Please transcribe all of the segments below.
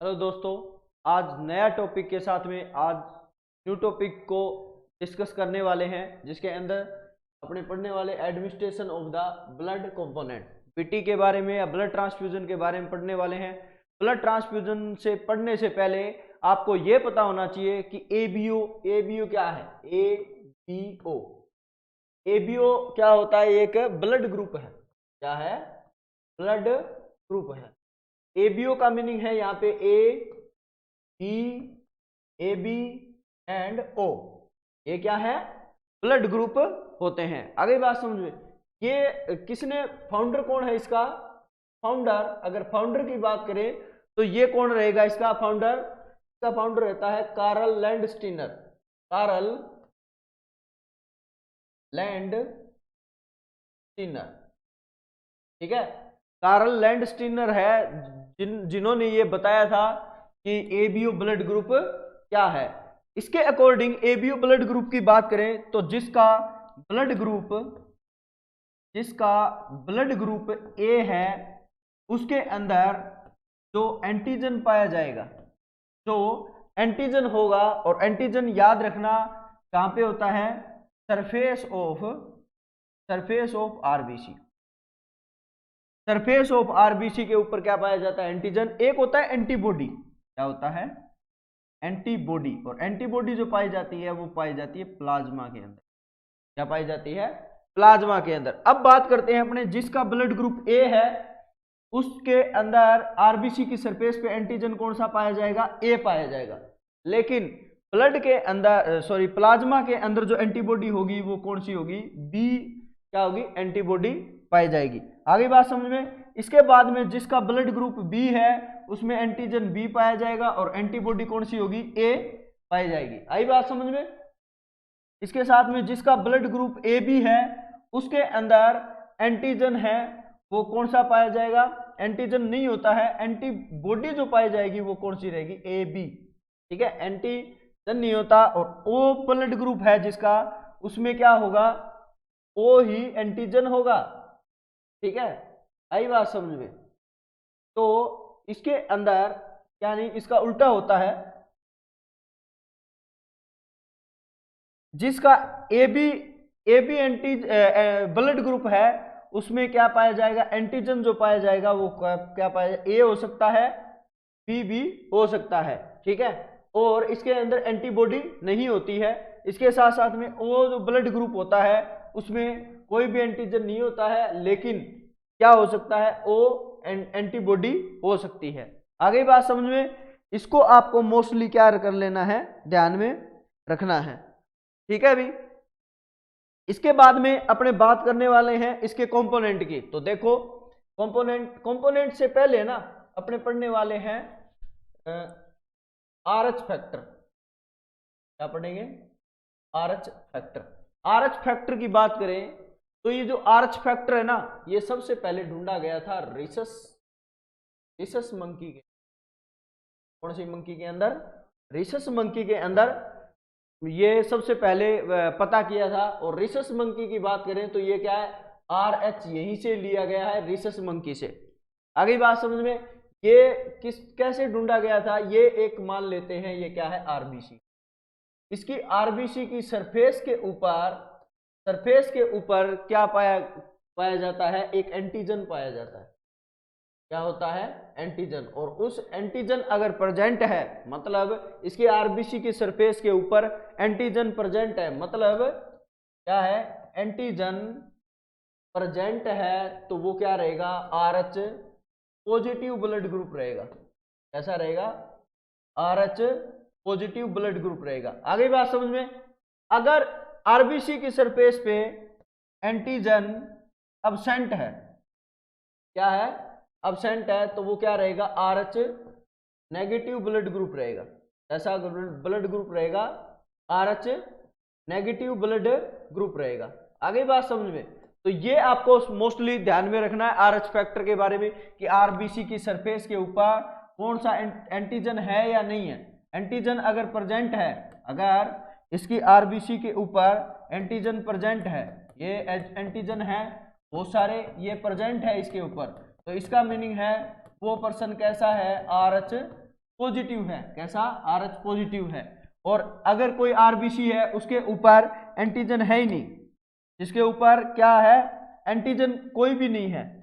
Hello दोस्तों, आज नया टॉपिक के साथ में आज न्यू टॉपिक को डिस्कस करने वाले हैं, जिसके अंदर अपने पढ़ने वाले administration of the blood component PT के बारे में या ब्लड ट्रांसफ्यूजन के बारे में पढ़ने वाले हैं। ब्लड ट्रांसफ्यूजन से पढ़ने से पहले आपको यह पता होना चाहिए कि एबीओ क्या है। एबीओ क्या होता है? एक ब्लड ग्रुप है। क्या है? ब्लड ग्रुप है। एबीओ का मीनिंग है यहाँ पे ए बी एंड ओ। ये क्या है? ब्लड ग्रुप होते हैं। आगे बात समझ में। ये किसने, फाउंडर कौन है इसका? फाउंडर, अगर फाउंडर की बात करें तो ये कौन रहेगा इसका फाउंडर? इसका फाउंडर रहता है कार्ल लैंडस्टीनर। कार्ल लैंडस्टीनर, ठीक है। कार्ल लैंडस्टीनर है जिन्होंने ये बताया था कि एबीओ ब्लड ग्रुप क्या है। इसके अकॉर्डिंग एबीओ ब्लड ग्रुप की बात करें तो जिसका ब्लड ग्रुप ए है, उसके अंदर जो एंटीजन पाया जाएगा, जो एंटीजन होगा, और एंटीजन याद रखना कहां पे होता है? Surface of RBC. Surface of RBC के ऊपर क्या पाया जाता है? एंटीजन। एक होता है एंटीबॉडी। क्या होता है? एंटीबॉडी। और एंटीबॉडी जो पाई जाती है वो पाई जाती है प्लाज्मा के अंदर। क्या पाई जाती है? प्लाज्मा के अंदर। अब बात करते हैं अपने जिसका ब्लड ग्रुप ए है, उसके अंदर आरबीसी की सरफेस पे एंटीजन कौन सा पाया जाएगा? ए पाया जाएगा। लेकिन ब्लड के अंदर प्लाज्मा के अंदर जो एंटीबॉडी होगी वो कौन सी होगी? बी क्या होगी? एंटीबॉडी पाई जाएगी। आगे बात समझ में। इसके बाद में जिसका ब्लड ग्रुप बी है उसमें एंटीजन बी पाया जाएगा और एंटीबॉडी कौन सी होगी? ए पाई जाएगी। आई बात समझ में। इसके साथ में जिसका ब्लड ग्रुप ए बी है उसके अंदर एंटीजन है, वो कौन सा पाया जाएगा? एंटीजन नहीं होता है, एंटीबॉडी जो पाई जाएगी वो कौन सी रहेगी? ए बी, ठीक है। एंटीजन नहीं होता। और ओ ब्लड ग्रुप है जिसका, उसमें क्या होगा? ओ ही एंटीजन होगा, ठीक है। आई बात समझ में। तो इसके अंदर यानी इसका उल्टा होता है। जिसका A B anti blood group है उसमें क्या पाया जाएगा? एंटीजन जो पाया जाएगा वो क्या पाया जाएगा? ए हो सकता है, बी भी हो सकता है, ठीक है। और इसके अंदर एंटीबॉडी नहीं होती है। इसके साथ साथ में ओ जो ब्लड ग्रुप होता है उसमें कोई भी एंटीजन नहीं होता है, लेकिन क्या हो सकता है? ओ एंटीबॉडी हो सकती है। आगे बात समझ में। इसको आपको मोस्टली क्या कर लेना है? ध्यान में रखना है, ठीक है अभी। इसके बाद में अपने बात करने वाले हैं इसके कंपोनेंट की। तो देखो, कंपोनेंट से पहले ना अपने पढ़ने वाले हैं आरएच फैक्टर। क्या पढ़ेंगे? RH factor. आरएच फैक्टर की बात करें तो ये जो आरएच फैक्टर है ना, ये सबसे पहले ढूंढा गया था रिसस मंकी के। कौन सी मंकी के अंदर? रिसस मंकी के अंदर ये सबसे पहले पता किया था। और रिसस मंकी की बात करें तो ये क्या है? आरएच यहीं से लिया गया है, रिसस मंकी से। आगे बात समझ में। ये कैसे ढूंढा गया था? ये एक मान लेते हैं, ये क्या है? आरबीसी। इसकी आरबीसी की सरफेस के ऊपर क्या पाया जाता है? एक एंटीजन पाया जाता है। क्या होता है? एंटीजन। और उस एंटीजन अगर प्रेजेंट है, मतलब इसकी आरबीसी की सरफेस के ऊपर एंटीजन प्रेजेंट है, मतलब क्या है? एंटीजन प्रेजेंट है, तो वो क्या रहेगा? आरएच पॉजिटिव ब्लड ग्रुप रहेगा। कैसा रहेगा? आरएच पॉजिटिव ब्लड ग्रुप रहेगा। आगे बात समझ में। अगर आरबीसी की सरफेस पे एंटीजन अब्सेंट है, क्या है? अब्सेंट है, तो वो क्या रहेगा? आरएच नेगेटिव ब्लड ग्रुप रहेगा। ऐसा ब्लड ग्रुप रहेगा? आरएच नेगेटिव ब्लड ग्रुप रहेगा। आगे बात समझ में। तो ये आपको मोस्टली ध्यान में रखना है आरएच फैक्टर के बारे में कि आरबीसी की सरफेस के ऊपर कौन सा एंटीजन है या नहीं है। एंटीजन अगर प्रेजेंट है, अगर इसकी आरबीसी के ऊपर एंटीजन प्रेजेंट है, ये एंटीजन है बहुत सारे, ये प्रेजेंट है इसके ऊपर, तो इसका मीनिंग है वो पर्सन कैसा है? आरएच पॉजिटिव है। कैसा? RH पॉजिटिव है। और अगर कोई आरबीसी है उसके ऊपर एंटीजन है ही नहीं, जिसके ऊपर क्या है, एंटीजन कोई भी नहीं है,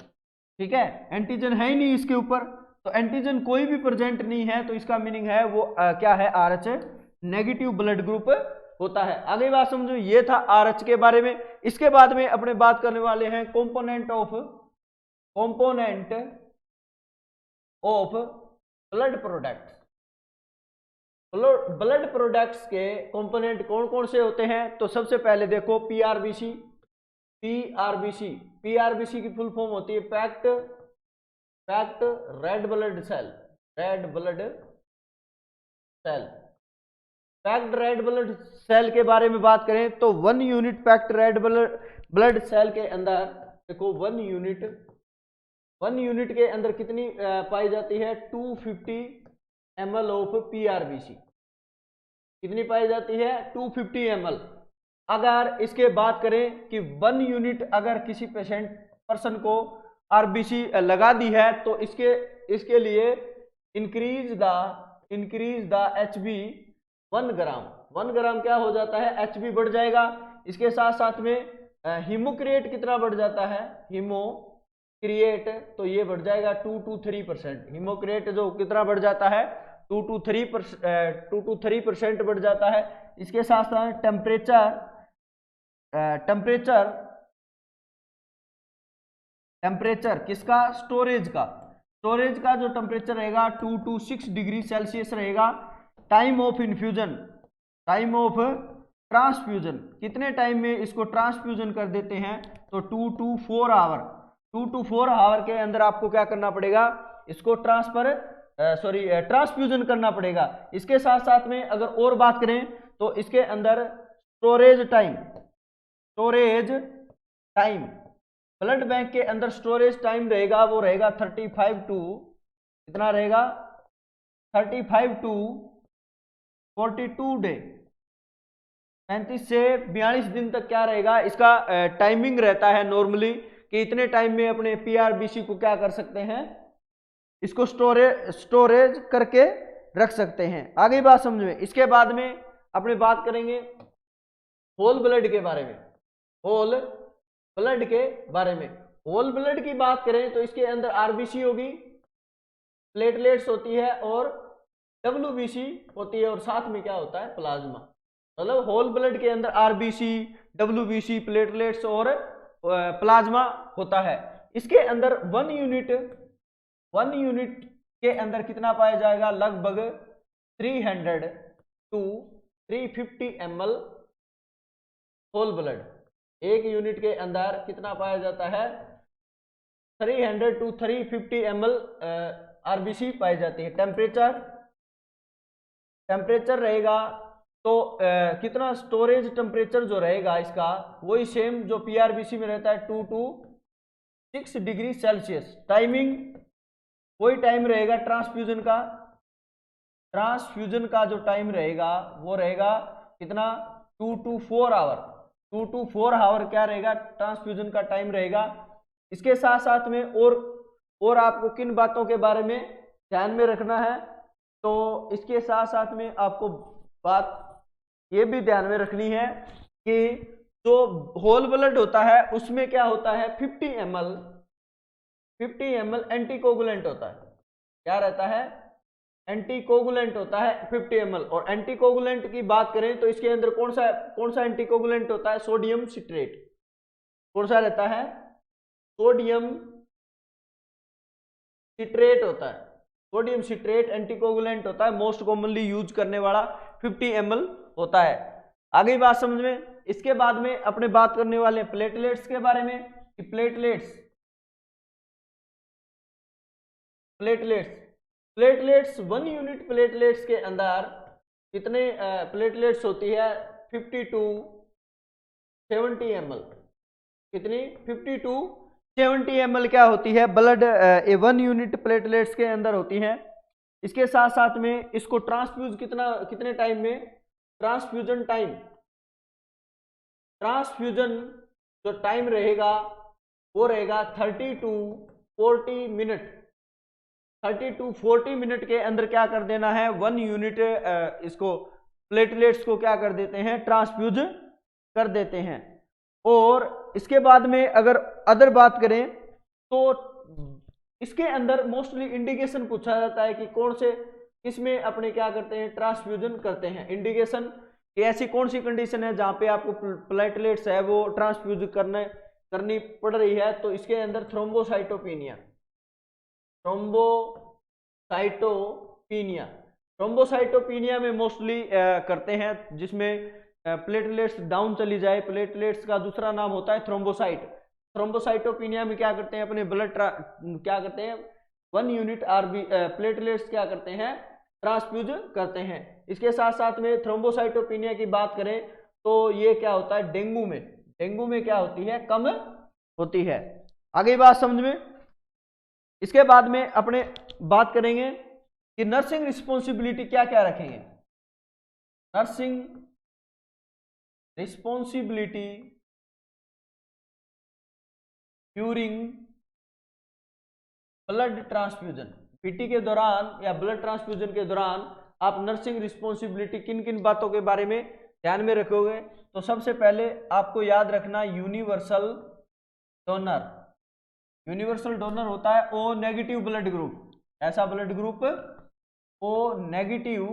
ठीक है, एंटीजन है ही नहीं इसके ऊपर, तो एंटीजन कोई भी प्रेजेंट नहीं है, तो इसका मीनिंग है वो क्या है, RH नेगेटिव ब्लड ग्रुप होता है। आगे बात समझो, ये था RH के बारे में। इसके बाद में अपने बात करने वाले हैं component of blood products. Blood products के कंपोनेंट कौन कौन से होते हैं? तो सबसे पहले देखो पीआरबीसी। पीआरबीसी की फुल फॉर्म होती है packed red blood cell. Packed red blood cell के बारे में बात करें तो 1 unit packed red blood cell के अंदर देखो 1 यूनिट के अंदर कितनी पाई जाती है? 250 ml ऑफ पीआरबीसी। कितनी पाई जाती है? 250 ml। अगर इसके बात करें कि 1 यूनिट अगर किसी पर्सन को आरबीसी लगा दी है तो इसके लिए इंक्रीज द एचबी 1 ग्राम। 1 ग्राम क्या हो जाता है? एचबी बढ़ जाएगा। इसके साथ साथ में हीमोक्रिएट कितना बढ़ जाता है? हीमोक्रिएट तो ये बढ़ जाएगा 2 to 3%। हीमोक्रिएट जो कितना बढ़ जाता है? 2 to 3% बढ़ जाता है। इसके साथ साथ टेम्परेचर किसका? स्टोरेज का जो टेम्परेचर रहेगा 2 to 6 डिग्री सेल्सियस रहेगा। टाइम ऑफ ट्रांसफ्यूजन, कितने टाइम में इसको ट्रांसफ्यूजन कर देते हैं? तो 2 to 4 आवर। 2 to 4 आवर के अंदर आपको क्या करना पड़ेगा? इसको ट्रांसफ्यूजन करना पड़ेगा। इसके साथ साथ में अगर और बात करें तो इसके अंदर स्टोरेज टाइम ब्लड बैंक के अंदर स्टोरेज टाइम रहेगा, वो रहेगा 35 टू कितना रहेगा? 35 टू 42 डे, 35 से 42 दिन तक क्या रहेगा? इसका टाइमिंग रहता है नॉर्मली कि इतने टाइम में अपने पीआरबीसी को क्या कर सकते हैं? इसको स्टोरेज करके रख सकते हैं। आगे बात समझ में। इसके बाद में अपने बात करेंगे होल ब्लड के बारे में। होल ब्लड की बात करें तो इसके अंदर आरबीसी होगी, प्लेटलेट्स होती है और डब्ल्यूबीसी होती है, और साथ में क्या होता है? प्लाज्मा। मतलब होल ब्लड के अंदर आरबीसी, डब्ल्यूबीसी, प्लेटलेट्स और प्लाज्मा होता है। इसके अंदर 1 यूनिट के अंदर कितना पाया जाएगा? लगभग 300 to 350 ml whole blood. 1 unit के अंदर कितना पाया जाता है? 300 to 350 ml आरबीसी पाई जाती है। टेम्परेचर रहेगा तो कितना स्टोरेज टेम्परेचर जो रहेगा इसका वही सेम जो पीआरबीसी में रहता है 2 to 6 डिग्री सेल्सियस। टाइमिंग वही टाइम रहेगा ट्रांसफ्यूजन का जो टाइम रहेगा वो रहेगा कितना? 2 to 4 आवर। 2 to 4 आवर क्या रहेगा? ट्रांसफ्यूजन का टाइम रहेगा। इसके साथ साथ में और आपको किन बातों के बारे में ध्यान में रखना है? तो इसके साथ साथ में आपको बात ये भी ध्यान में रखनी है कि जो होल ब्लड होता है उसमें क्या होता है? 50 ml एंटीकोगुलेंट होता है। क्या रहता है? एंटीकोगुलेंट होता है 50 ml। और एंटीकोगुलेंट की बात करें तो इसके अंदर कौन सा एंटीकोगुलेंट होता है? Sodium citrate. कौन सा रहता है? सोडियम सिट्रेट होता है। सोडियम सिट्रेट एंटीकोगुलेंट होता है, मोस्ट कॉमनली यूज करने वाला 50 ml होता है। आगे बात समझ में। इसके बाद में अपने बात करने वाले प्लेटलेट्स के बारे में कि प्लेटलेट्स 1 यूनिट प्लेटलेट्स के अंदर कितने प्लेटलेट्स होती है? 50 to 70 ml। कितनी? 50 to 70 ml क्या होती है? ब्लड 1 यूनिट प्लेटलेट्स के अंदर होती है। इसके साथ साथ में इसको कितने टाइम में? ट्रांसफ्यूजन जो टाइम रहेगा वो रहेगा 30 to 40 मिनट। 30 to 40 मिनट के अंदर क्या कर देना है, 1 यूनिट इसको प्लेटलेट्स को क्या कर देते हैं, ट्रांसफ्यूज कर देते हैं। और इसके बाद में अगर अदर बात करें तो इसके अंदर मोस्टली इंडिकेशन पूछा जाता है कि कौन से किसमें अपने क्या करते हैं, ट्रांसफ्यूजन करते हैं। इंडिकेशन कि ऐसी कौन सी कंडीशन है जहां पे आपको प्लेटलेट्स है वो ट्रांसफ्यूज करनी पड़ रही है, तो इसके अंदर थ्रोम्बोसाइटोपिनिया, थ्रोम्बोसाइटोपिनिया में मोस्टली करते हैं, जिसमें प्लेटलेट्स डाउन चली जाए। प्लेटलेट्स का दूसरा नाम होता है थ्रोम्बोसाइट। थ्रोम्बोसाइटोपिनिया में क्या करते हैं, अपने ब्लड क्या करते हैं, 1 यूनिट आरबी प्लेटलेट्स क्या करते हैं, ट्रांसफ्यूज करते हैं। इसके साथ साथ में थ्रोम्बोसाइटोपिनिया की बात करें तो ये क्या होता है, डेंगू में क्या होती है, कम होती है। आगे बात समझ में। इसके बाद में अपने बात करेंगे कि नर्सिंग रिस्पॉन्सिबिलिटी क्या क्या रखेंगे। Nursing responsibility during blood transfusion, PT के दौरान या ब्लड ट्रांसफ्यूजन के दौरान आप नर्सिंग रिस्पॉन्सिबिलिटी किन किन बातों के बारे में ध्यान में रखोगे। तो सबसे पहले आपको याद रखना यूनिवर्सल डोनर। यूनिवर्सल डोनर होता है ओ नेगेटिव ब्लड ग्रुप, ऐसा blood group O negative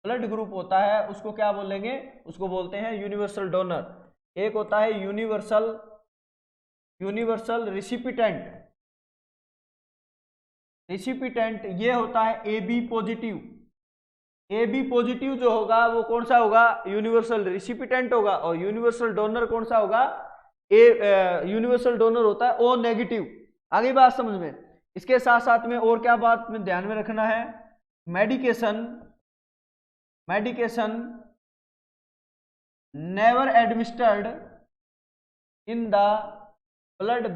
blood group होता है, उसको क्या बोलेंगे, उसको बोलते हैं यूनिवर्सल डोनर। एक होता है यूनिवर्सल रिसिपिटेंट, ये होता है AB पॉजिटिव। AB पॉजिटिव जो होगा वो कौन सा होगा, यूनिवर्सल रिसिपिटेंट होगा। और यूनिवर्सल डोनर कौन सा होगा, यूनिवर्सल डोनर होता है O नेगेटिव। आगे बात समझ में। इसके साथ साथ में और क्या बात में ध्यान में रखना है, medication never administered in the blood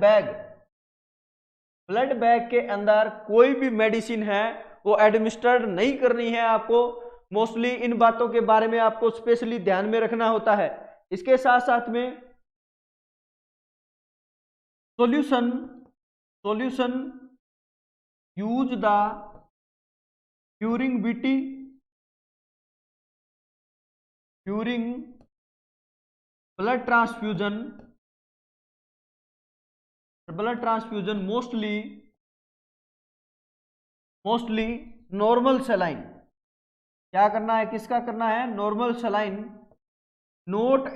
bag के अंदर कोई भी मेडिसिन है वो एडमिनिस्टर्ड नहीं करनी है आपको। मोस्टली इन बातों के बारे में आपको स्पेशली ध्यान में रखना होता है। इसके साथ साथ में solution use the during blood transfusion mostly normal saline. क्या करना है, किसका करना है, normal saline, not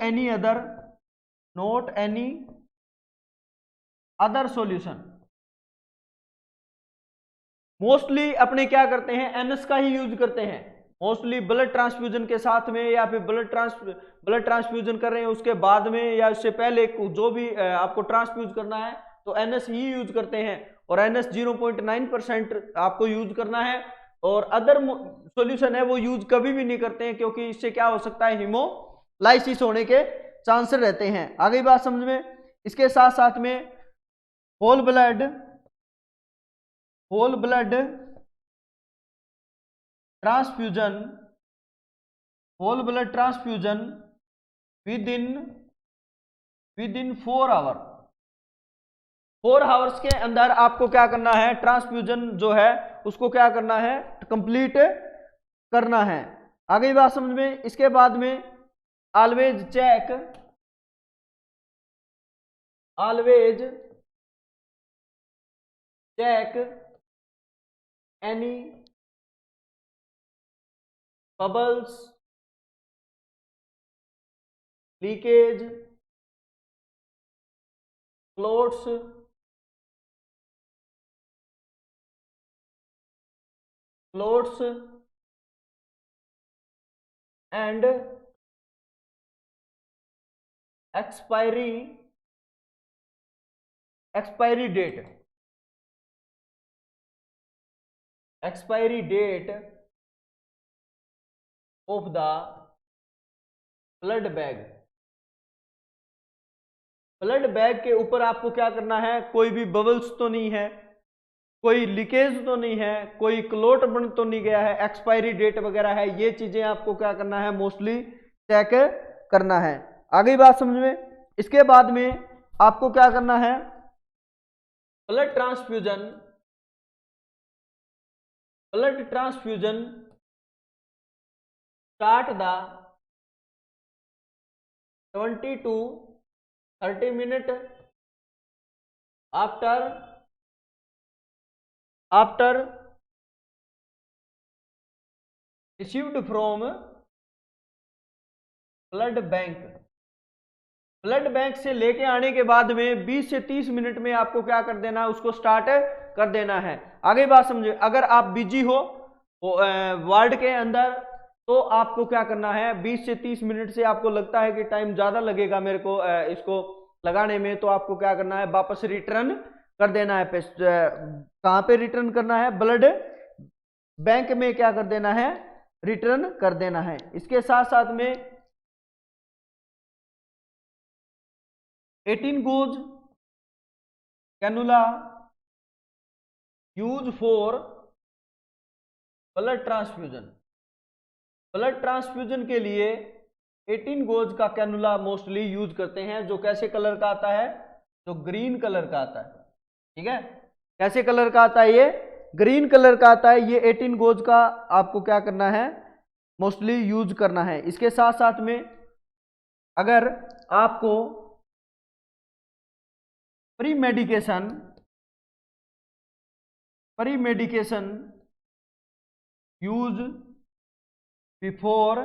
any other solution. Mostly अपने क्या करते हैं, एनएस का ही यूज करते हैं मोस्टली ब्लड ट्रांसफ्यूजन के साथ में, या फिर ब्लड ट्रांसफ्यूजन कर रहे हैं उसके बाद में या उससे पहले जो भी आपको ट्रांसफ्यूज करना है तो एनएस ही यूज करते हैं। और एनएस 0.9% आपको यूज करना है। और अदर सॉल्यूशन है वो यूज कभी भी नहीं करते हैं, क्योंकि इससे क्या हो सकता है, हीमोलाइसिस होने के चांसेस रहते हैं। आगे बात समझ में। इसके साथ साथ में whole blood transfusion within 4 hours के अंदर आपको क्या करना है, ट्रांसफ्यूजन जो है उसको क्या करना है, कंप्लीट करना है। आगे बात समझ में। इसके बाद में always check any bubbles, leakage, clots, and expiry date of the blood bag के ऊपर आपको क्या करना है, कोई भी बबल्स तो नहीं है, कोई लीकेज तो नहीं है, कोई क्लोट बन तो नहीं गया है, एक्सपायरी डेट वगैरह है, ये चीजें आपको क्या करना है, मोस्टली चेक करना है। आगे बात समझ में। इसके बाद में आपको क्या करना है, blood transfusion blood transfusion start the 20 to 30 minute after received from blood bank. Blood bank से लेके आने के बाद में 20 से 30 मिनट में आपको क्या कर देना है, उसको स्टार्ट कर देना है। आगे बात समझे, अगर आप बिजी हो वार्ड के अंदर तो आपको क्या करना है, 20 से 30 मिनट से आपको लगता है कि टाइम ज्यादा लगेगा मेरे को इसको लगाने में, तो आपको क्या करना है, वापस रिटर्न कर देना है। कहां पे रिटर्न करना है, ब्लड बैंक में क्या कर देना है, रिटर्न कर देना है। इसके साथ साथ में 18 gauge cannula use for blood transfusion. Blood transfusion के लिए 18 gauge का कैनुला मोस्टली यूज करते हैं, जो कैसे कलर का आता है, जो ग्रीन कलर का आता है। ठीक है, कैसे कलर का आता है, ये ग्रीन कलर का आता है। ये 18 gauge का आपको क्या करना है, मोस्टली यूज करना है। इसके साथ साथ में अगर आपको pre medication use before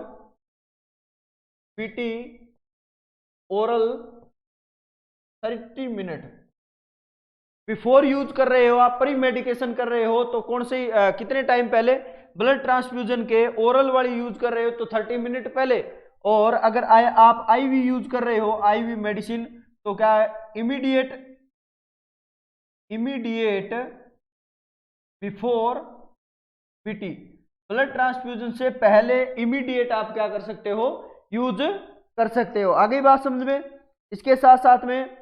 PT oral 30 minute. Before use कर रहे हो आप, प्री मेडिकेशन कर रहे हो, तो कौन से कितने टाइम पहले, ब्लड ट्रांसफ्यूजन के ओरल वाली यूज कर रहे हो तो 30 मिनट पहले। और अगर आप आईवी यूज कर रहे हो, आईवी मेडिसिन, तो क्या immediate before PT, blood transfusion से पहले इमीडिएट आप क्या कर सकते हो, यूज कर सकते हो। आगे बात समझ में। इसके साथ साथ में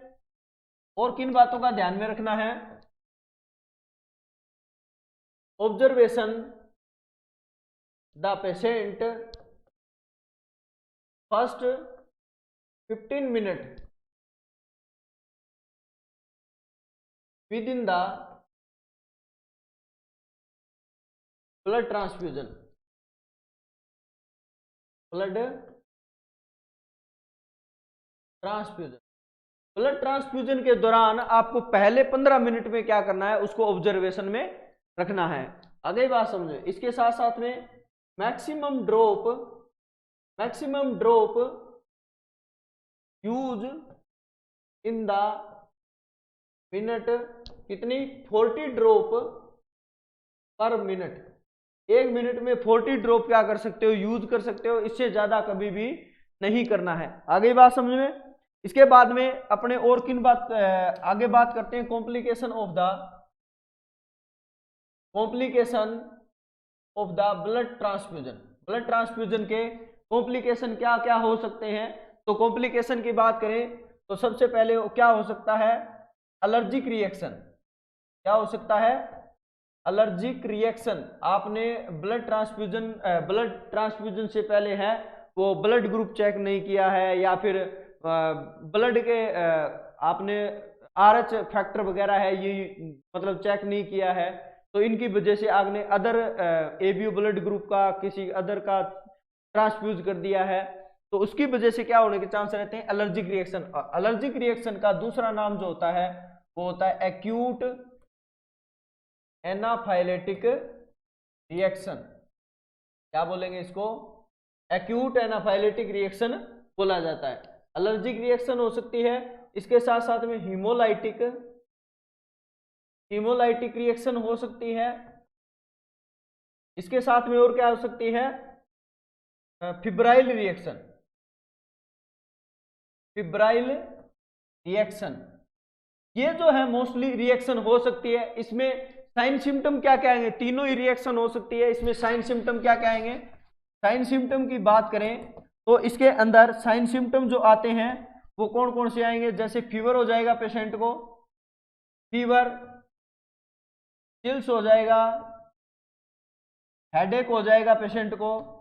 और किन बातों का ध्यान में रखना है, observation the patient first 15 minute with in the blood transfusion. Blood transfusion के दौरान आपको पहले 15 मिनट में क्या करना है, उसको ऑब्जर्वेशन में रखना है। आगे बात समझो। इसके साथ साथ में maximum drop use in the minute, कितनी, 40 ड्रॉप पर मिनट। 1 मिनट में 40 ड्रॉप क्या कर सकते हो, यूज कर सकते हो, इससे ज्यादा कभी भी नहीं करना है। आगे बात समझ में। इसके बाद में अपने और किन बात आगे बात करते हैं, complication of the blood transfusion. Blood transfusion के कॉम्प्लिकेशन क्या क्या हो सकते हैं। तो कॉम्प्लिकेशन की बात करें तो सबसे पहले क्या हो सकता है, एलर्जिक रिएक्शन। क्या हो सकता है, एलर्जिक रिएक्शन। आपने ब्लड ट्रांसफ्यूजन से पहले है वो ब्लड ग्रुप चेक नहीं किया है, या फिर ब्लड के आपने RH फैक्टर वगैरह है ये मतलब चेक नहीं किया है, तो इनकी वजह से आपने अदर एबीओ ब्लड ग्रुप का किसी अदर का ट्रांसफ्यूज कर दिया है, तो उसकी वजह से क्या होने के चांस रहते हैं, एलर्जिक रिएक्शन। एलर्जिक रिएक्शन का दूसरा नाम जो होता है वो होता है एक्यूट एनाफाइलेटिक रिएक्शन। क्या बोलेंगे इसको, एक्यूट एनाफाइलेटिक रिएक्शन बोला जाता है। एलर्जिक रिएक्शन हो सकती है। इसके साथ साथ में हीमोलाइटिक रिएक्शन हो सकती है। इसके साथ में और क्या हो सकती है, फिब्राइल रिएक्शन। ये जो है मोस्टली रिएक्शन हो सकती है। इसमें साइन सिम्टम क्या क्या आएंगे, तीनों ही रिएक्शन हो सकती है। इसमें साइन सिम्टम क्या क्या आएंगे, साइन सिम्टम की बात करें तो इसके अंदर साइन सिम्टम जो आते हैं वो कौन कौन से आएंगे, जैसे फीवर हो जाएगा पेशेंट को, फीवर, चिल्स हो जाएगा, हेडेक हो जाएगा पेशेंट को,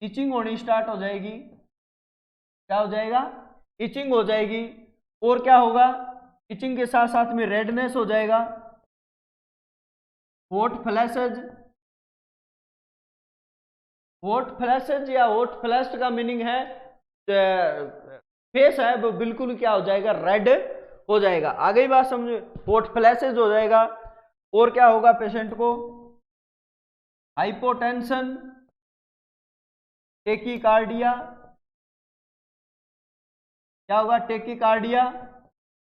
इचिंग होनी स्टार्ट हो जाएगी। क्या हो जाएगा, इचिंग हो जाएगी। और क्या होगा, इचिंग के साथ साथ में रेडनेस हो जाएगा, हॉट फ्लैशेज हॉट फ्लैशेज या हॉट फ्लैश्ड का मीनिंग है फेस है वो बिल्कुल क्या हो जाएगा, रेड हो जाएगा। आगे ही बात समझे, हॉट फ्लैशेज हो जाएगा। और क्या होगा, पेशेंट को हाइपोटेंशन, टेकीकार्डिया, क्या होगा, टेकीकार्डिया,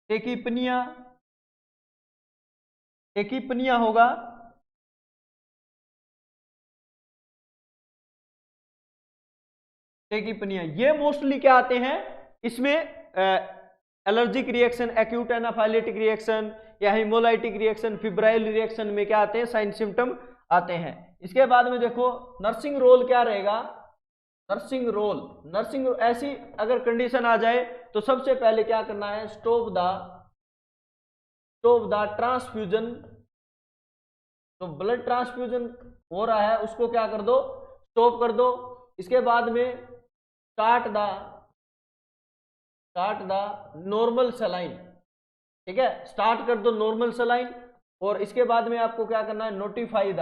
टेकीपनिया, टेकीपनिया होगा। टेकीपनिया ये मोस्टली क्या आते हैं, इसमें allergic reaction, acute anaphylactic reaction या हिमोलाइटिक रिएक्शन, फिब्राइल रिएक्शन में क्या आते हैं, साइन सिम्टम आते हैं। इसके बाद में देखो नर्सिंग रोल क्या रहेगा, नर्सिंग रोल ऐसी अगर कंडीशन आ जाए तो सबसे पहले क्या करना है, स्टॉप द ट्रांसफ्यूजन। तो ब्लड ट्रांसफ्यूजन हो रहा है उसको क्या कर दो, स्टॉप कर दो। इसके बाद में स्टार्ट द नॉर्मल सलाइन, ठीक है, स्टार्ट कर दो नॉर्मल सलाइन। और इसके बाद में आपको क्या करना है, नोटिफाई द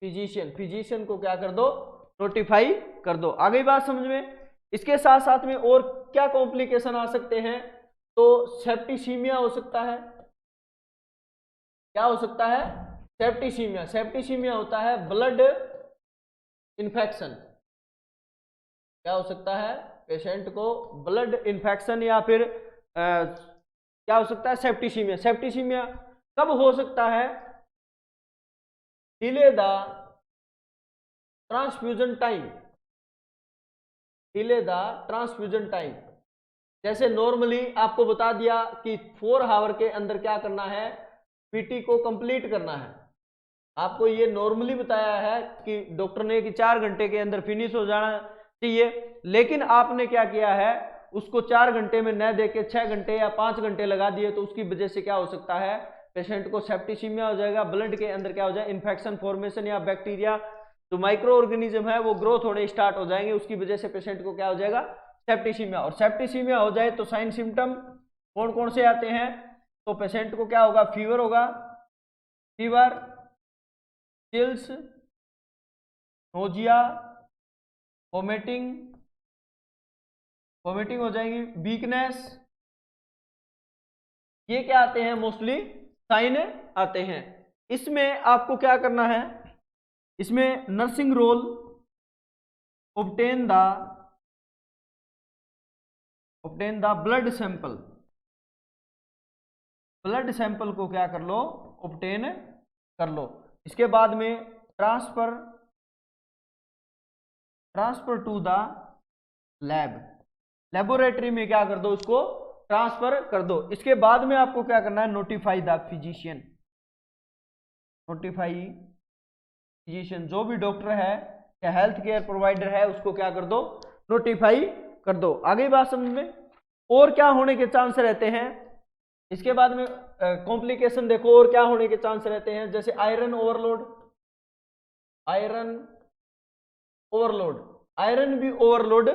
फिजिशियन को क्या कर दो, नोटिफाई कर दो। आगे बात समझ में। इसके साथ साथ में और क्या कॉम्प्लिकेशन आ सकते हैं, तो सेप्टिसीमिया हो सकता है। क्या हो सकता है, सेप्टिसीमिया होता है ब्लड इन्फेक्शन। क्या हो सकता है, पेशेंट को ब्लड इन्फेक्शन या फिर क्या हो सकता है, सेप्टिसीमिया कब हो सकता है, डिले द ट्रांसफ्यूजन टाइम। जैसे नॉर्मली आपको बता दिया कि 4 आवर के अंदर क्या करना है, पीटी को कंप्लीट करना है। आपको ये नॉर्मली बताया है कि डॉक्टर ने कि 4 घंटे के अंदर फिनिश हो जाना चाहिए, लेकिन आपने क्या किया है, उसको 4 घंटे में न देके 6 घंटे या 5 घंटे लगा दिए, तो उसकी वजह से क्या हो सकता है, पेशेंट को सेप्टिसीमिया हो जाएगा, ब्लड के अंदर क्या हो जाए, इन्फेक्शन फॉर्मेशन या बैक्टीरिया जो माइक्रो ऑर्गेनिज्म है वो ग्रोथ होने स्टार्ट हो जाएंगे, उसकी वजह से पेशेंट को क्या हो जाएगा, सेप्टिसीमिया। और सेप्टिसीमिया हो जाए तो साइन सिम्टम कौन कौन से आते हैं, तो पेशेंट को क्या होगा, फीवर होगा, चिल्स, नोजिया, वोमिटिंग हो जाएगी, वीकनेस, ये क्या आते हैं, मोस्टली साइन आते हैं। इसमें आपको क्या करना है, इसमें nursing role, obtain the blood sample को क्या कर लो, ऑब्टेन कर लो। इसके बाद में ट्रांसफर टू द लेबोरेटरी में क्या कर दो, उसको ट्रांसफर कर दो। इसके बाद में आपको क्या करना है, नोटिफाई फिजिशियन, जो भी डॉक्टर है या हेल्थ केयर प्रोवाइडर है उसको क्या कर दो, नोटिफाई कर दो। आगे बात समझ में। और क्या होने के चांस रहते हैं, इसके बाद में कॉम्प्लिकेशन देखो और क्या होने के चांस रहते हैं, जैसे आयरन भी ओवरलोड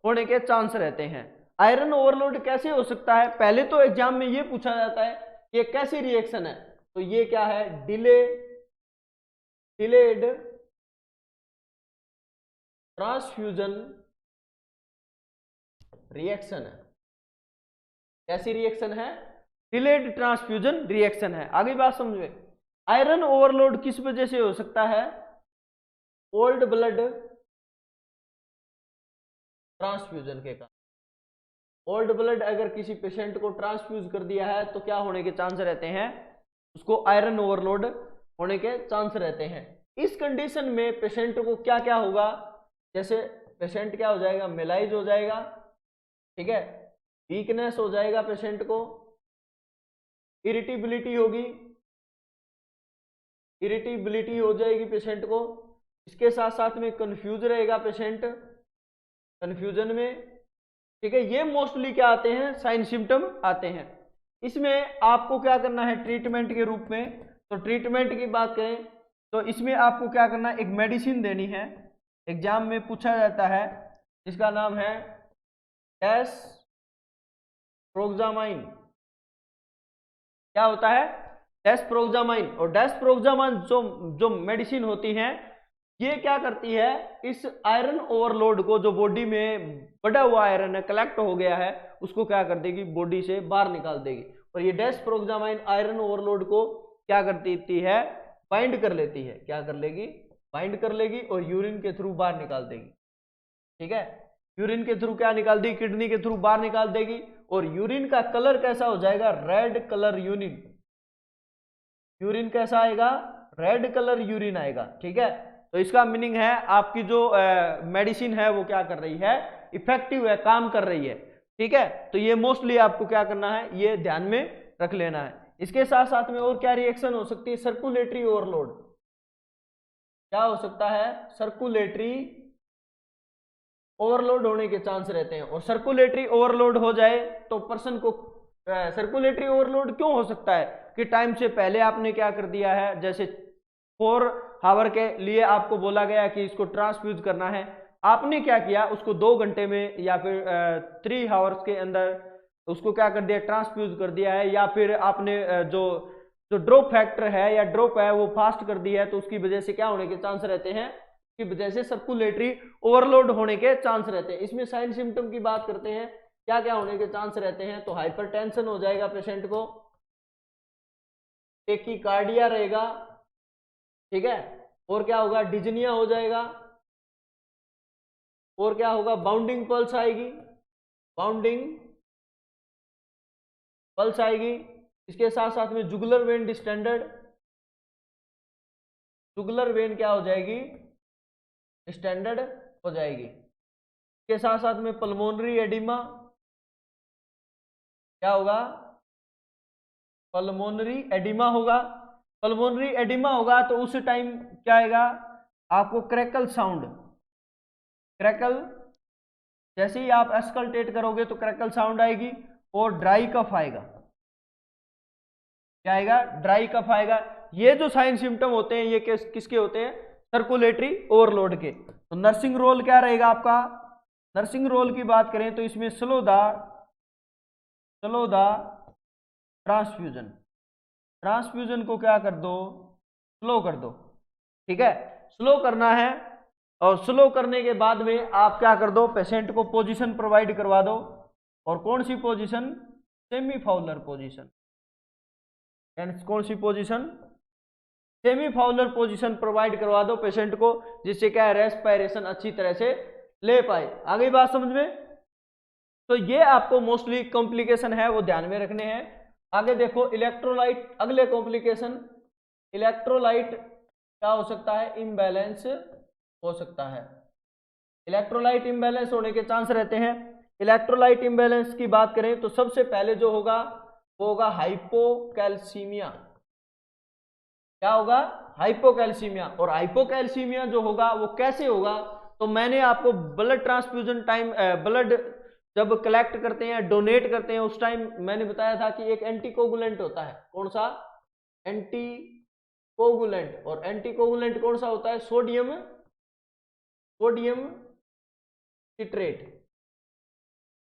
होने के चांस रहते हैं। आयरन ओवरलोड कैसे हो सकता है, पहले तो एग्जाम में ये पूछा जाता है ये कैसी रिएक्शन है, तो ये क्या है, डिलेड ट्रांसफ्यूजन रिएक्शन है। कैसी रिएक्शन है, डिलेड ट्रांसफ्यूजन रिएक्शन है। आगे बात समझे। आयरन ओवरलोड किस वजह से हो सकता है, ओल्ड ब्लड ट्रांसफ्यूजन के कारण। ओल्ड ब्लड अगर किसी पेशेंट को ट्रांसफ्यूज कर दिया है तो क्या होने के चांस रहते हैं, उसको आयरन ओवरलोड होने के चांस रहते हैं। इस कंडीशन में पेशेंट को क्या क्या होगा, जैसे पेशेंट क्या हो जाएगा, मेलाइज हो जाएगा, ठीक है, वीकनेस हो जाएगा पेशेंट को, इरिटेबिलिटी हो जाएगी पेशेंट को। इसके साथ साथ में कंफ्यूज रहेगा पेशेंट, कंफ्यूजन में, ठीक है। ये मोस्टली क्या आते हैं, साइन सिम्टम आते हैं। इसमें आपको क्या करना है ट्रीटमेंट के रूप में, तो ट्रीटमेंट की बात करें तो इसमें आपको क्या करना है, एक मेडिसिन देनी है, एग्जाम में पूछा जाता है, जिसका नाम है डेस्प्रोक्सामाइन। क्या होता है, डेस्प्रोग्रामाइन। और डेस्प्रोग्रामाइन जो मेडिसिन होती है, ये क्या करती है, इस आयरन ओवरलोड को, जो बॉडी में बढ़ा हुआ आयरन है, कलेक्ट हो गया है, उसको क्या कर देगी, बॉडी से बाहर निकाल देगी। और ये डेस्प्रोग्रामाइन आयरन ओवरलोड को क्या कर देती है, बाइंड कर लेती है। क्या कर लेगी, बाइंड कर लेगी और यूरिन के थ्रू बाहर निकाल देगी। ठीक है, यूरिन के थ्रू क्या निकाल देगी, किडनी के थ्रू बाहर निकाल देगी। और यूरिन का कलर कैसा हो जाएगा, रेड कलर यूरिन। यूरिन कैसा आएगा, रेड कलर यूरिन आएगा। ठीक है, तो इसका मीनिंग है आपकी जो मेडिसिन है वो क्या कर रही है, इफेक्टिव है, काम कर रही है। ठीक है, तो ये मोस्टली आपको क्या करना है, ये ध्यान में रख लेना है। इसके साथ साथ में और क्या रिएक्शन हो सकती है, सर्कुलेटरी ओवरलोड। क्या हो सकता है, सर्कुलेटरी ओवरलोड होने के चांस रहते हैं। और सर्कुलेटरी ओवरलोड हो जाए तो पर्सन को, सर्कुलेटरी ओवरलोड क्यों हो सकता है कि टाइम से पहले आपने क्या कर दिया है, जैसे 4 आवर के लिए आपको बोला गया कि इसको ट्रांसफ्यूज करना है, आपने क्या किया, उसको 2 घंटे में या फिर 3 आवर्स के अंदर उसको क्या कर दिया, ट्रांसफ्यूज कर दिया है। या फिर आपने जो जो ड्रॉप फैक्टर है या ड्रॉप है वो फास्ट कर दिया है, तो उसकी वजह से क्या होने के चांस रहते हैं, की वजह से सर्कुलेटरी ओवरलोड होने के चांस रहते हैं। इसमें साइन सिम्टम की बात करते हैं, क्या क्या होने के चांस रहते हैं, तो हाइपरटेंशन हो जाएगा पेशेंट को, टेकीकार्डिया रहेगा। ठीक है, और क्या होगा, डिजनिया हो जाएगा। और क्या होगा, बाउंडिंग पल्स आएगी, बाउंडिंग पल्स आएगी। इसके साथ साथ में jugular vein distended, jugular vein क्या हो जाएगी, स्टैंडर्ड हो जाएगी। इसके साथ साथ में पल्मोनरी एडिमा, क्या होगा, पल्मोनरी एडिमा होगा। पल्मोनरी एडिमा होगा तो उस टाइम क्या आएगा, आपको क्रैकल साउंड, क्रैकल, जैसे ही आप एस्कल्टेट करोगे तो क्रैकल साउंड आएगी। और ड्राई कफ आएगा, क्या आएगा, ड्राई कफ आएगा। ये जो साइन सिम्टम होते हैं ये किसके होते हैं, सर्कुलेटरी ओवरलोड के। तो नर्सिंग रोल क्या रहेगा आपका, नर्सिंग रोल की बात करें तो इसमें स्लो द ट्रांसफ्यूजन, ट्रांसफ्यूजन को क्या कर दो, स्लो कर दो। ठीक है, स्लो करना है। और स्लो करने के बाद में आप क्या कर दो, पेशेंट को पोजीशन प्रोवाइड करवा दो। और कौन सी पोजीशन, सेमी फाउलर पोजीशन। कौन सी position, semi Fowler position provide करवा दो पेशेंट को, जिससे क्या है, रेस्पिरेशन अच्छी तरह से ले पाए। आ गई बात समझ में। तो ये आपको मोस्टली कॉम्प्लिकेशन है वो ध्यान में रखने हैं। आगे देखो इलेक्ट्रोलाइट, अगले कॉम्प्लिकेशन, इलेक्ट्रोलाइट क्या हो सकता है, इम्बैलेंस हो सकता है। इलेक्ट्रोलाइट इम्बैलेंस होने के चांस रहते हैं। इलेक्ट्रोलाइट इम्बैलेंस की बात करें तो सबसे पहले जो होगा वो होगा हाइपोकैल्सीमिया। क्या होगा, हाइपोकैल्सीमिया। और हाइपोकैल्सीमिया जो होगा वो कैसे होगा, तो मैंने आपको ब्लड ट्रांसफ्यूजन टाइम, ब्लड जब कलेक्ट करते हैं, डोनेट करते हैं, उस टाइम मैंने बताया था कि एक एंटीकोगुलेंट होता है। कौन सा, एंटीकोगुलेंट। और एंटीकोगुलेंट कौन सा होता है, सोडियम, सोडियम सिट्रेट।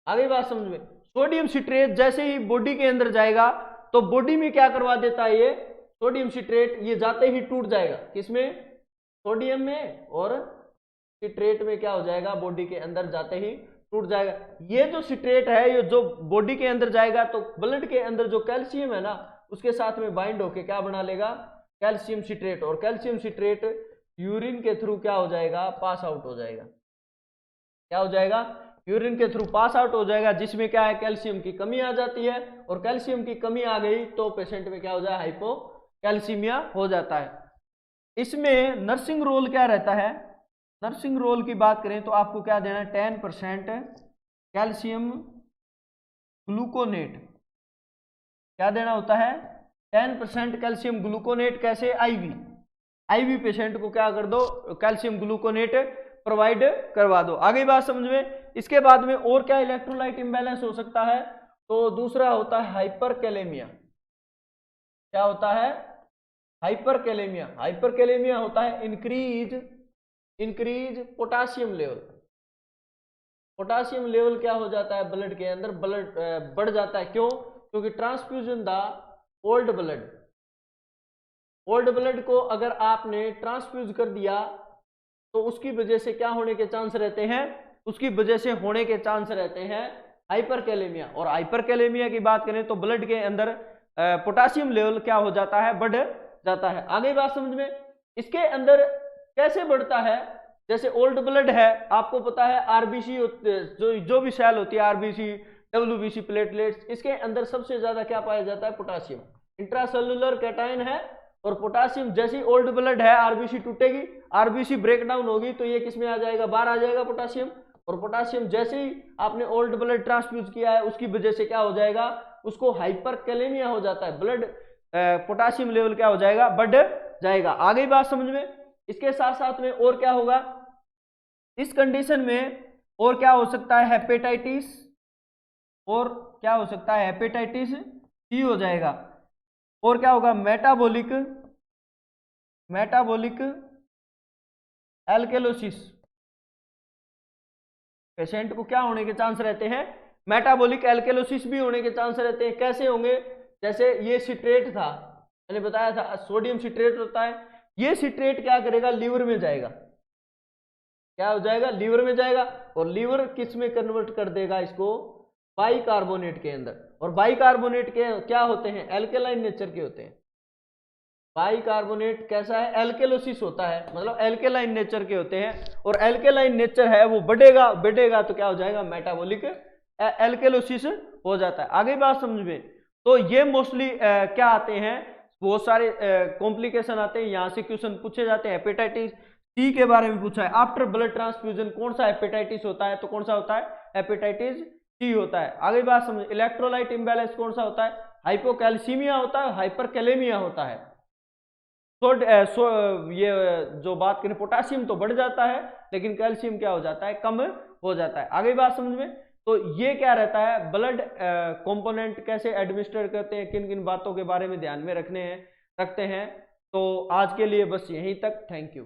आगे बात समझ में, सोडियम सिट्रेट जैसे ही बॉडी के अंदर जाएगा तो बॉडी में क्या करवा देता है, ये सोडियम सिट्रेट, ये जाते ही टूट जाएगा। किसमें, सोडियम में। और सिट्रेट में क्या हो जाएगा, बॉडी के अंदर जाते ही टूट जाएगा। ये जो सिट्रेट है, ये जो बॉडी के अंदर जाएगा तो ब्लड के अंदर जो कैल्शियम है ना, उसके साथ में बाइंड होके क्या बना लेगा, कैल्शियम सिट्रेट। और कैल्शियम सिट्रेट यूरिन के थ्रू क्या हो जाएगा, पास आउट हो जाएगा। क्या हो जाएगा, यूरिन के थ्रू पास आउट हो जाएगा, जिसमें क्या है, कैल्शियम की कमी आ जाती है। और कैल्शियम की कमी आ गई तो पेशेंट में क्या हो जाए, हाइपोकैल्सीमिया हो जाता है। इसमें नर्सिंग रोल क्या रहता है, नर्सिंग रोल की बात करें तो आपको क्या देना है, 10% कैल्शियम ग्लूकोनेट। क्या देना होता है, 10% कैल्शियम ग्लूकोनेट। कैसे, आईवी, आईवी पेशेंट को क्या कर दो, कैल्शियम ग्लूकोनेट प्रोवाइड करवा दो। आगे बात समझ में। इसके बाद में और क्या इलेक्ट्रोलाइट इंबैलेंस हो सकता है, तो दूसरा होता है हाइपरकैलेमिया। क्या होता है, हाइपरकैलेमिया। हाइपरकैलेमिया होता है increase potassium level. Potassium level क्या हो जाता है, ब्लड के अंदर, ब्लड बढ़ जाता है। क्यों, क्योंकि transfusion the old blood, old blood को अगर आपने ट्रांसफ्यूज कर दिया तो उसकी वजह से क्या होने के चांस रहते हैं, उसकी वजह से होने के चांस रहते हैं हाइपरकैलेमिया। और हाइपरकैलेमिया की बात करें तो ब्लड के अंदर पोटासियम लेवल क्या हो जाता है, बढ़ जाता है। आगे बात समझ में, इसके अंदर कैसे बढ़ता है, जैसे ओल्ड ब्लड है, आपको पता है आरबीसी जो भी सेल होती है, आरबीसी, डब्ल्यूबीसी, प्लेटलेट्स, इसके अंदर सबसे ज्यादा क्या पाया जाता है, पोटासियम। इंट्रासेलुलर कैटायन है और पोटासियम। जैसे ओल्ड ब्लड है, आरबीसी टूटेगी, आरबीसी ब्रेकडाउन होगी तो ये किसमें आ जाएगा, बाहर आ जाएगा पोटासियम। और पोटासियम जैसे ही आपने ओल्ड ब्लड ट्रांसफ्यूज किया है उसकी वजह से क्या हो जाएगा, उसको हाइपरकैलेमिया हो जाता है, ब्लड पोटासियम लेवल क्या हो जाएगा, बढ़ जाएगा। आगे बात समझ में। इसके साथ साथ में और क्या होगा इस कंडीशन में, और क्या हो सकता है, हेपेटाइटिस, और क्या हो सकता है, हेपेटाइटिस सी हो जाएगा। और क्या होगा, मेटाबॉलिक एल्केलोसिस। पेशेंट को क्या होने के चांस रहते हैं, मेटाबॉलिक एल्केलोसिस भी होने के चांस रहते हैं। कैसे होंगे, जैसे ये सिट्रेट था, मैंने बताया था सोडियम सिट्रेट होता है, ये सिट्रेट क्या करेगा, लीवर में जाएगा, क्या हो जाएगा, लीवर में जाएगा। और लीवर किस में कन्वर्ट कर देगा इसको, बाइकार्बोनेट के अंदर। और बाइकार्बोनेट के क्या होते हैं, एल्केलाइन नेचर के होते हैं। बाइकार्बोनेट कैसा है, एल्केलोसिस होता है, मतलब एल्केलाइन नेचर के होते हैं। और एल्केलाइन नेचर है वो बढ़ेगा तो क्या हो जाएगा, मेटाबॉलिक एल्केलोसिस हो जाता है। आगे बात समझ में। तो ये मोस्टली क्या आते हैं, बहुत सारे कॉम्प्लिकेशन आते हैं, यहाँ से क्वेश्चन पूछे जाते हैं। हेपेटाइटिस सी के बारे में पूछा है, आफ्टर ब्लड ट्रांसफ्यूजन कौन सा हेपेटाइटिस होता है, तो कौन सा होता है, हेपेटाइटिस सी होता है। आगे बात समझ, इलेक्ट्रोलाइट इम्बैलेंस कौन सा होता है, हाइपोकैल्सीमिया होता है, हाइपरकैलेमिया होता है। ये जो बात करें, पोटासियम तो बढ़ जाता है लेकिन कैल्शियम क्या हो जाता है, कम हो जाता है। आगे बात समझ में। तो ये क्या रहता है, ब्लड कंपोनेंट कैसे एडमिनिस्टर करते हैं, किन किन बातों के बारे में ध्यान में रखते हैं। तो आज के लिए बस यहीं तक, थैंक यू।